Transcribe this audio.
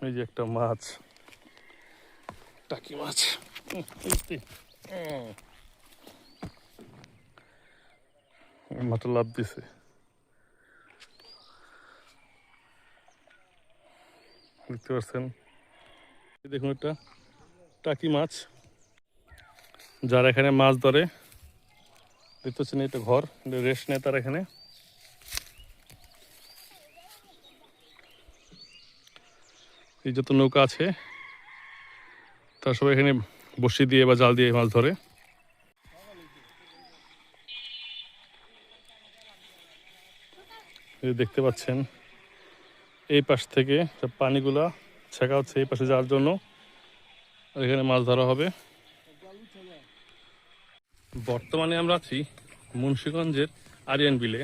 এই যে একটা মাছ, টাকি মাছ। মাথা লাভ দিছে। দেখতে পাচ্ছেন, দেখুন একটা টাকি মাছ। যারা এখানে মাছ ধরে দেখতে পাচ্ছেন, এটা ঘর, রেস্ট নেয় তারা এখানে। এই যত নৌকা আছে তারা সবাই এখানে বসি দিয়ে বা জাল দিয়ে মাছ ধরে। দেখতে পাচ্ছেন এই পাশ থেকে সব পানিগুলা ছেঁকা হচ্ছে এই পাশে যাওয়ার জন্য, এখানে মাছ ধরা হবে। বর্তমানে আমরা আছি মুন্সিগঞ্জের আরিয়ান বিলে।